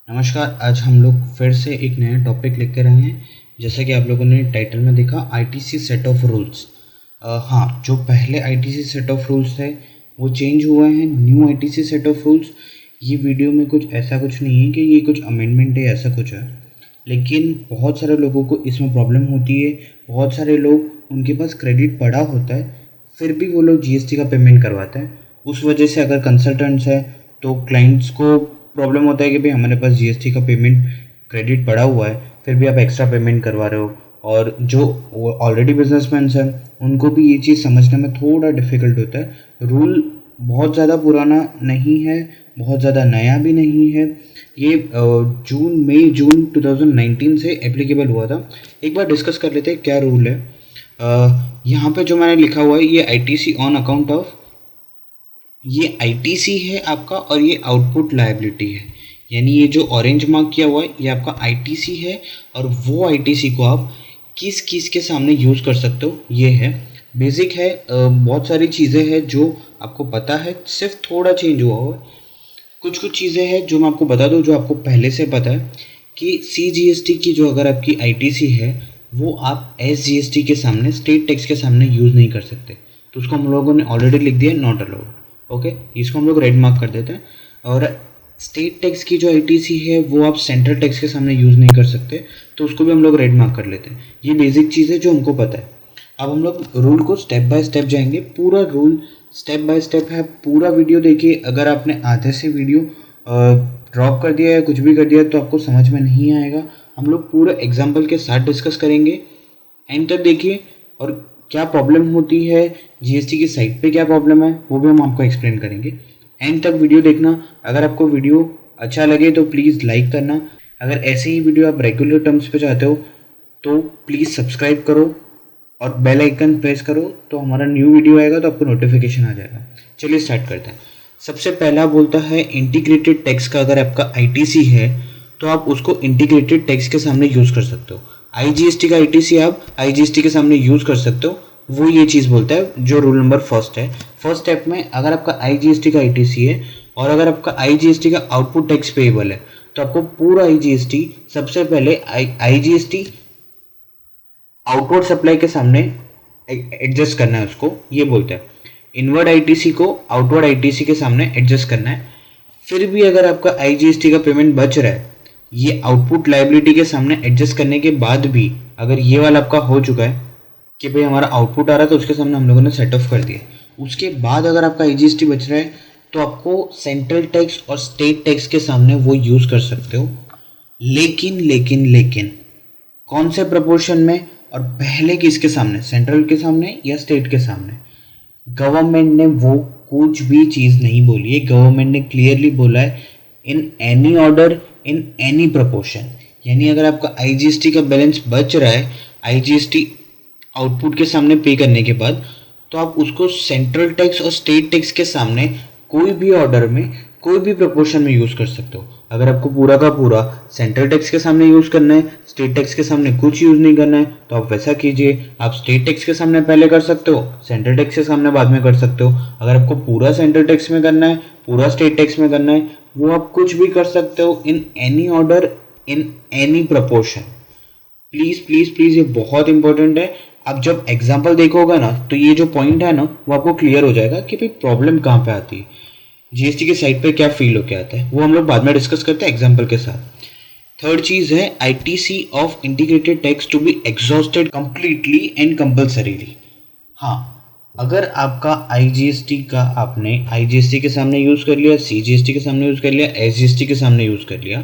नमस्कार। आज हम लोग फिर से एक नया टॉपिक लेकर आए हैं। जैसा कि आप लोगों ने टाइटल में देखा, आईटीसी सेट ऑफ रूल्स। हाँ, जो पहले आईटीसी सेट ऑफ रूल्स थे वो चेंज हुए हैं, new ITC set of rules. ये वीडियो में कुछ ऐसा कुछ नहीं है कि ये कुछ अमेंडमेंट है, ऐसा कुछ है। लेकिन बहुत सारे लोगों को इसमें प्रॉब्लम होती है। बहुत सारे लोग, उनके पास क्रेडिट पड़ा होता है, फिर भी वो लोग जीएसटी का पेमेंट करवाते हैं। उस वजह से अगर कंसल्टेंट्स है तो क्लाइंट्स को प्रॉब्लम होता है कि भाई हमारे पास जीएसटी का पेमेंट क्रेडिट पड़ा हुआ है, फिर भी आप एक्स्ट्रा पेमेंट करवा रहे हो। और जो ऑलरेडी बिजनेसमैन हैं उनको भी ये चीज़ समझने में थोड़ा डिफ़िकल्ट होता है। रूल बहुत ज़्यादा पुराना नहीं है, बहुत ज़्यादा नया भी नहीं है। ये मई जून 2019 से एप्लीकेबल हुआ था। एक बार डिस्कस कर लेते हैं क्या रूल है। यहाँ पे जो मैंने लिखा हुआ है, ये आईटीसी ऑन अकाउंट ऑफ, ये आईटीसी है आपका, और ये आउटपुट लायबिलिटी है। यानी ये जो ऑरेंज मार्क किया हुआ है ये आपका आईटीसी है, और वो आईटीसी को आप किस किस के सामने यूज़ कर सकते हो ये है। बेसिक है, बहुत सारी चीज़ें हैं जो आपको पता है, सिर्फ थोड़ा चेंज हुआ हुआ है। कुछ कुछ चीज़ें हैं जो मैं आपको बता दूं जो आपको पहले से पता है कि सीजीएसटी की जो अगर आपकी आईटीसी है वो आप एसजीएसटी के सामने, स्टेट टैक्स के सामने यूज़ नहीं कर सकते। तो उसको हम लोगों ने ऑलरेडी लिख दिया नॉट अलाउड। ओके, इसको हम लोग रेड मार्क कर देते हैं। और स्टेट टैक्स की जो आईटीसी है वो आप सेंट्रल टैक्स के सामने यूज़ नहीं कर सकते, तो उसको भी हम लोग रेड मार्क कर लेते हैं। ये बेसिक चीज़ है जो हमको पता है। अब हम लोग रूल को स्टेप बाय स्टेप जाएंगे। पूरा रूल स्टेप बाय स्टेप है, पूरा वीडियो देखिए। अगर आपने आधे से वीडियो ड्रॉप कर दिया या कुछ भी कर दिया तो आपको समझ में नहीं आएगा। हम लोग पूरा एग्जाम्पल के साथ डिस्कस करेंगे। एंड तक देखिए, और क्या प्रॉब्लम होती है जीएसटी की साइट पे, क्या प्रॉब्लम है वो भी हम आपको एक्सप्लेन करेंगे। एंड तक वीडियो देखना। अगर आपको वीडियो अच्छा लगे तो प्लीज़ लाइक करना। अगर ऐसे ही वीडियो आप रेगुलर टर्म्स पे चाहते हो तो प्लीज़ सब्सक्राइब करो और बेल आइकन प्रेस करो, तो हमारा न्यू वीडियो आएगा तो आपको नोटिफिकेशन आ जाएगा। चलिए स्टार्ट करते हैं। सबसे पहला बोलता है इंटीग्रेटेड टैक्स का अगर आपका आईटीसी है तो आप उसको इंटीग्रेटेड टैक्स के सामने यूज़ कर सकते हो। आईजीएसटी का आईटीसी आप आईजीएसटी के सामने यूज़ कर सकते हो। वो ये चीज़ बोलता है जो रूल नंबर फर्स्ट है। फर्स्ट स्टेप में अगर आपका आईजीएसटी का आईटीसी है और अगर आपका आईजीएसटी का आउटपुट टैक्स पेएबल है तो आपको पूरा आईजीएसटी सबसे पहले आईजीएसटी आउटवर्ड सप्लाई के सामने एडजस्ट करना है उसको। ये बोलते हैं इनवर्ड आईटीसी को आउटवर्ड आईटीसी के सामने एडजस्ट करना है। फिर भी अगर आपका आईजीएसटी का पेमेंट बच रहा है, ये आउटपुट लायबिलिटी के सामने एडजस्ट करने के बाद भी अगर ये वाला आपका हो चुका है कि भाई हमारा आउटपुट आ रहा है तो उसके सामने हम लोगों ने सेट ऑफ कर दिया, उसके बाद अगर आपका आईजीएसटी बच रहा है तो आपको सेंट्रल टैक्स और स्टेट टैक्स के सामने वो यूज़ कर सकते हो। लेकिन लेकिन लेकिन कौन से प्रपोर्शन में, और पहले किसके सामने, सेंट्रल के सामने या स्टेट के सामने? गवर्नमेंट ने वो कुछ भी चीज़ नहीं बोली है। गवर्नमेंट ने क्लियरली बोला है in any order, in any proportion. यानी अगर आपका आईजीएसटी का बैलेंस बच रहा है आईजीएसटी आउटपुट के सामने पे करने के बाद, तो आप उसको सेंट्रल टैक्स और स्टेट टैक्स के सामने कोई भी ऑर्डर में, कोई भी प्रपोर्शन में यूज़ कर सकते हो। अगर आपको पूरा का पूरा सेंट्रल टैक्स के सामने यूज़ करना है, स्टेट टैक्स के सामने कुछ यूज़ नहीं करना है, तो आप वैसा कीजिए। आप स्टेट टैक्स के सामने पहले कर सकते हो, सेंट्रल टैक्स के सामने बाद में कर सकते हो। अगर आपको पूरा सेंट्रल टैक्स में करना है, पूरा स्टेट टैक्स में करना है, वो आप कुछ भी कर सकते हो, in any order, in any proportion. Please please please, ये बहुत इंपॉर्टेंट है। आप जब एग्जाम्पल देखोगे ना तो ये जो पॉइंट है ना वो आपको क्लियर हो जाएगा कि भाई प्रॉब्लम कहाँ पे आती है, जीएसटी के साइड पे क्या फील होके आता है। वो हम लोग बाद में डिस्कस करते हैं एग्जाम्पल के साथ। थर्ड चीज़ है ITC of integrated tax to be exhausted completely and compulsorily. हाँ, अगर आपका आईजीएसटी का आपने आईजीएसटी के सामने यूज़ कर लिया, सीजीएसटी के सामने यूज़ कर लिया, एसजीएसटी के सामने यूज़ कर लिया,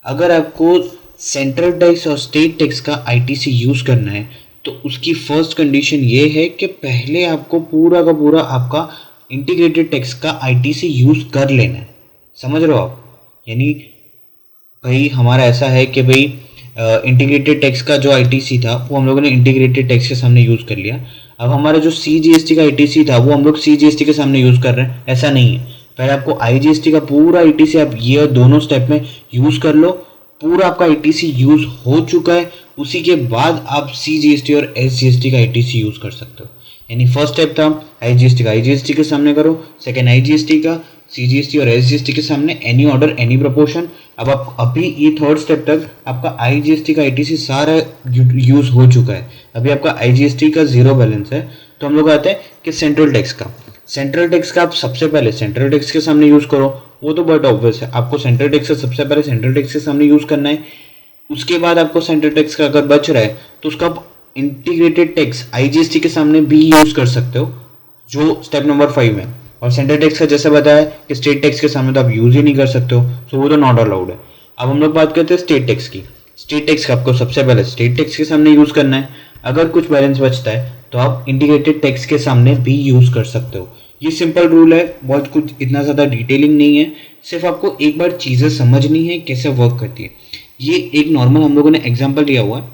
अगर आपको सेंट्रल टैक्स और स्टेट टैक्स का आईटीसी यूज़ करना है तो उसकी फर्स्ट कंडीशन ये है कि पहले आपको पूरा का पूरा आपका इंटीग्रेटेड टैक्स का आईटीसी यूज़ कर लेना है। समझ रहे हो आप? यानी भाई हमारा ऐसा है कि भाई इंटीग्रेटेड टैक्स का जो आईटीसी था वो हम लोगों ने इंटीग्रेटेड टैक्स के सामने यूज़ कर लिया। अब हमारा जो सीजीएसटी का आईटीसी था वो हम लोग सीजीएसटी के सामने यूज़ कर रहे हैं, ऐसा नहीं है। पहले आपको आईजीएसटी का पूरा आईटीसी आप ये दोनों स्टेप में यूज़ कर लो। पूरा आपका आईटीसी यूज़ हो चुका है, उसी के बाद आप सीजीएसटी और एसजीएसटी का आईटीसी यूज़ कर सकते हो। यानी फर्स्ट स्टेप था आईजीएसटी का आईजीएसटी के सामने करो, सेकेंड आईजीएसटी का CGST और SGST के सामने एनी ऑर्डर एनी प्रोपोर्शन। अब आप अभी ये थर्ड स्टेप तक आपका IGST का ITC सारा यूज़ हो चुका है, अभी आपका IGST का जीरो बैलेंस है। तो हम लोग आते हैं कि सेंट्रल टैक्स का आप सबसे पहले सेंट्रल टैक्स के सामने यूज़ करो, वो तो बट ऑब्वियस है, आपको सेंट्रल टैक्स का सबसे पहले सेंट्रल टैक्स के सामने यूज़ करना है। उसके बाद आपको सेंट्रल टैक्स का अगर बच रहा है तो उसका आप इंटीग्रेटेड टैक्स IGST के सामने भी यूज़ कर सकते हो, जो स्टेप नंबर 5 है। और सेंट्रल टैक्स का जैसे बताया कि स्टेट टैक्स के सामने तो आप यूज़ ही नहीं कर सकते हो, सो वो तो नॉट अलाउड है। अब हम लोग बात करते हैं स्टेट टैक्स की। स्टेट टैक्स का आपको सबसे पहले स्टेट टैक्स के सामने यूज़ करना है। अगर कुछ बैलेंस बचता है तो आप इंटीग्रेटेड टैक्स के सामने भी यूज़ कर सकते हो। ये सिंपल रूल है, बहुत कुछ इतना ज़्यादा डिटेलिंग नहीं है, सिर्फ आपको एक बार चीज़ें समझनी है कैसे वर्क करती है। ये एक नॉर्मल हम लोगों ने एग्जाम्पल लिया हुआ है,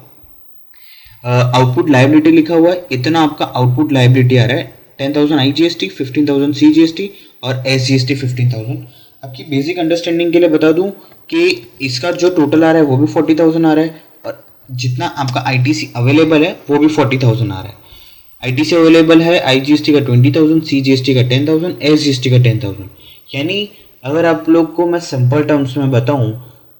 आउटपुट लायबिलिटी लिखा हुआ है, इतना आपका आउटपुट लायबिलिटी आ रहा है, 10,000 IGST, 15,000 CGST और SGST 15,000। आपकी बेसिक अंडरस्टैंडिंग के लिए बता दूं कि इसका जो टोटल आ रहा है वो भी 40,000 आ रहा है, और जितना आपका ITC अवेलेबल है वो भी 40,000 आ रहा है। ITC अवेलेबल है IGST का 20,000, CGST का 10,000, SGST का 10,000। यानी अगर आप लोग को मैं सिंपल टर्म्स में बताऊं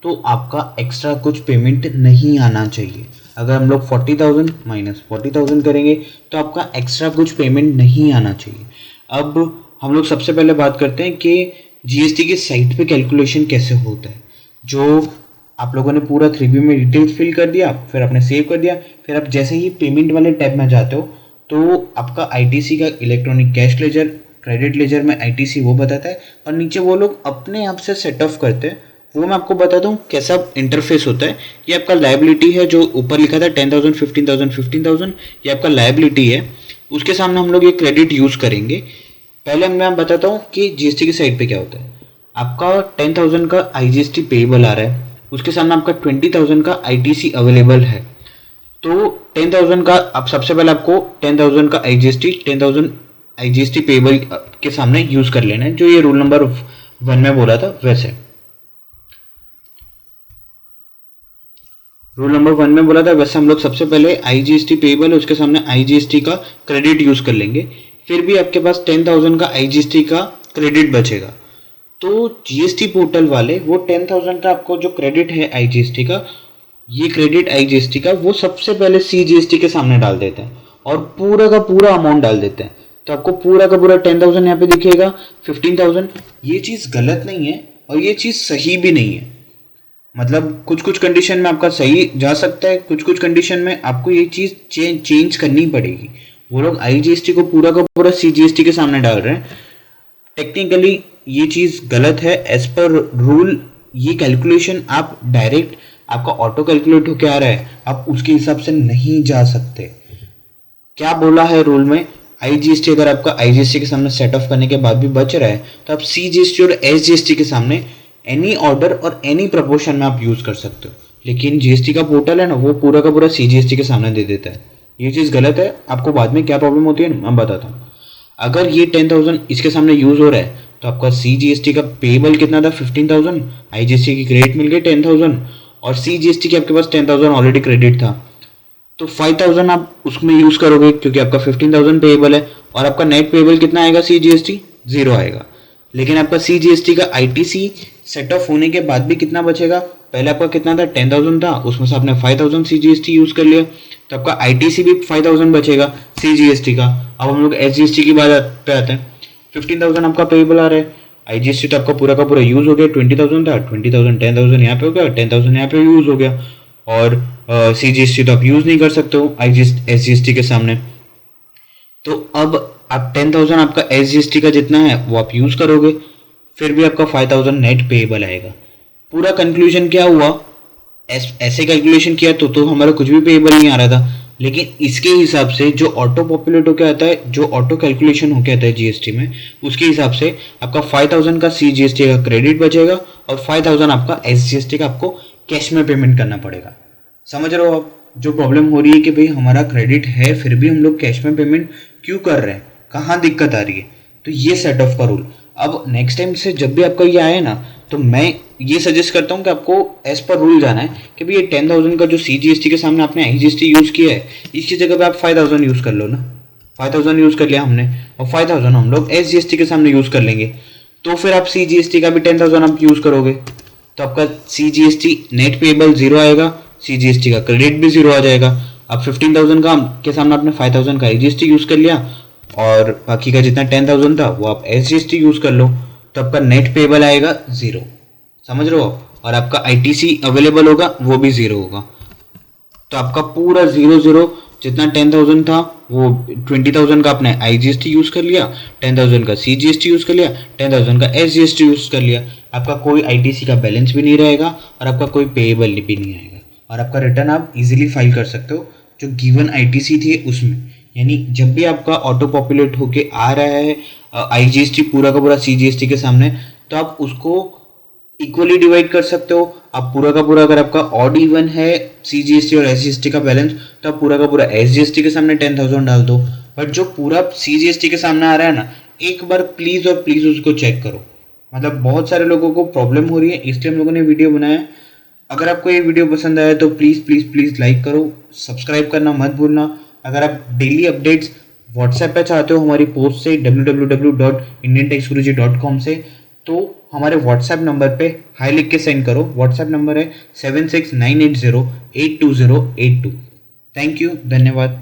तो आपका एक्स्ट्रा कुछ पेमेंट नहीं आना चाहिए। अगर हम लोग 40,000 माइनस 40,000 करेंगे तो आपका एक्स्ट्रा कुछ पेमेंट नहीं आना चाहिए। अब हम लोग सबसे पहले बात करते हैं कि GST के साइट पे कैलकुलेशन कैसे होता है। जो आप लोगों ने पूरा 3B में डिटेल्स फिल कर दिया, फिर आपने सेव कर दिया, फिर आप जैसे ही पेमेंट वाले टैब में जाते हो तो आपका ITC का electronic cash ledger, credit ledger में ITC वो बताता है, और नीचे वो लोग अपने आप से सेट ऑफ करते हैं। वो मैं आपको बताता हूँ कैसा इंटरफेस होता है। ये आपका लायबिलिटी है, जो ऊपर लिखा था 10,000, 15,000, 15,000, ये आपका लायबिलिटी है। उसके सामने हम लोग ये क्रेडिट यूज़ करेंगे। पहले मैं बताता हूँ कि GST की साइड पे क्या होता है। आपका 10,000 का IGST पेएबल आ रहा है, उसके सामने आपका 20,000 का ITC अवेलेबल है। तो 10,000 का आप सबसे पहले आपको 10,000 का10,000 IGST पेएबल के सामने यूज़ कर लेना है, जो ये रूल नंबर 1 में बोला था वैसे। रूल नंबर 1 में बोला था वैसे हम लोग सबसे पहले IGST पेएबल है उसके सामने IGST का क्रेडिट यूज़ कर लेंगे। फिर भी आपके पास 10,000 का IGST का क्रेडिट बचेगा, तो GST पोर्टल वाले वो 10,000 का आपको जो क्रेडिट है IGST का, ये क्रेडिट IGST का वो सबसे पहले CGST के सामने डाल देते हैं और पूरा का पूरा अमाउंट डाल देते हैं। तो आपको पूरा का पूरा 10,000 यहाँ पे दिखेगा, 15,000। ये चीज़ गलत नहीं है और ये चीज़ सही भी नहीं है। मतलब कुछ कुछ कंडीशन में आपका सही जा सकता है, कुछ कुछ कंडीशन में आपको ये चीज़ चेंज करनी पड़ेगी। वो लोग IGST को पूरा का पूरा CGST के सामने डाल रहे हैं, टेक्निकली ये चीज़ गलत है। एज पर रूल ये कैलकुलेशन आप डायरेक्ट आपका ऑटो कैलकुलेट होकर आ रहा है, आप उसके हिसाब से नहीं जा सकते। क्या बोला है रूल में, IGST अगर आपका IGST के सामने सेट ऑफ करने के बाद भी बच रहा है तो आप CGST और SGST के सामने एनी ऑर्डर और एनी प्रपोर्शन में आप यूज़ कर सकते हो। लेकिन GST का पोर्टल है ना, वो पूरा का पूरा CGST के सामने दे देता है। ये चीज़ गलत है। आपको बाद में क्या प्रॉब्लम होती है मैं बताता हूँ। अगर ये 10,000 इसके सामने यूज़ हो रहा है तो आपका CGST का पेएबल कितना था 15,000, IGST की क्रेडिट मिल गई 10,000 और CGST की आपके पास 10,000 ऑलरेडी क्रेडिट था, तो 5,000 आप उसमें यूज़ करोगे क्योंकि आपका 15,000 पेएबल है, और आपका नेट पेएबल कितना आएगा CGST 0 आएगा। लेकिन आपका CGST का ITC सेट ऑफ होने के बाद भी कितना बचेगा, पहले आपका कितना था 10,000 था, उसमें से आपने 5,000 CGST यूज़ कर लिया, तो आपका ITC भी 5,000 बचेगा CGST का। अब हम लोग SGST की बात पे आते हैं। 15,000 आपका पेएबल आ रहा है, IGST तो आपका पूरा का पूरा यूज़ हो गया, 20,000 था, 20,000 10,000 यहाँ पे हो गया, 10,000 यहाँ पे यूज़ हो गया, और CGST तो आप यूज़ नहीं कर सकते हो SGST के सामने। तो अब आप 10,000 आपका SGST का जितना है वो आप यूज़ करोगे, फिर भी आपका 5,000 नेट पेएबल आएगा। पूरा कंक्लूजन क्या हुआ, ऐसे कैलकुलेशन किया तो हमारा कुछ भी पेएबल नहीं आ रहा था, लेकिन इसके हिसाब से जो ऑटो पॉपुलेट होकर आता है, जो ऑटो कैलकुलेशन होकर आता है GST में, उसके हिसाब से आपका 5,000 का CGST का क्रेडिट बचेगा और 5,000 आपका SGST का आपको कैश में पेमेंट करना पड़ेगा। समझ रहे हो आप जो प्रॉब्लम हो रही है कि भाई हमारा क्रेडिट है फिर भी हम लोग कैश में पेमेंट क्यों कर रहे हैं, कहाँ दिक्कत आ रही है। तो ये सेट ऑफ का रूल। अब नेक्स्ट टाइम से जब भी आपका ये आए ना, तो मैं ये सजेस्ट करता हूँ कि आपको एज पर रूल जाना है कि भाई ये 10,000 का जो CGST के सामने आपने IGST यूज़ किया है, इसकी जगह पे आप 5,000 यूज़ कर लो ना। 5,000 यूज़ कर लिया हमने और 5,000 हम लोग SGST के सामने यूज़ कर लेंगे। तो फिर आप CGST का भी 10,000 आप यूज़ करोगे, तो आपका CGST नेट पेएबल 0 आएगा, CGST का क्रेडिट भी 0 आ जाएगा। अब 15,000 का के सामने आपने 5,000 का IGST यूज़ कर लिया और बाकी का जितना 10,000 था वो आप SGST यूज़ कर लो, तो आपका नेट पेएबल आएगा 0, समझ रहे हो, और आपका ITC अवेलेबल होगा वो भी 0 होगा। तो आपका पूरा 0 जितना 10,000 था वो 20,000 का आपने IGST यूज़ कर लिया, 10,000 का CGST यूज़ कर लिया, 10,000 का SGST यूज़ कर लिया। आपका कोई ITC का बैलेंस भी नहीं रहेगा और आपका कोई पेएबल भी नहीं आएगा, और आपका रिटर्न आप इजीली फाइल कर सकते हो जो गिवन ITC थी उसमें। यानी जब भी आपका ऑटो पॉपुलेट होके आ रहा है IGST पूरा का पूरा CGST के सामने, तो आप उसको इक्वली डिवाइड कर सकते हो। आप पूरा का पूरा, अगर आपका ऑड इवन है CGST और SGST का बैलेंस, तो आप पूरा का पूरा SGST के सामने 10,000 डाल दो। बट जो पूरा CGST के सामने आ रहा है ना, एक बार प्लीज़ और प्लीज़ उसको चेक करो। मतलब बहुत सारे लोगों को प्रॉब्लम हो रही है, इसलिए हम लोगों ने वीडियो बनाया। अगर आपको ये वीडियो पसंद आया तो प्लीज़ प्लीज़ प्लीज़ लाइक करो, सब्सक्राइब करना मत भूलना। अगर आप डेली अपडेट्स व्हाट्सएप पे चाहते हो हमारी पोस्ट से www.indiantaxguruji.com से, तो हमारे व्हाट्सएप नंबर पे हाई लिख के सेंड करो। व्हाट्सएप नंबर है 7698082082। थैंक यू, धन्यवाद।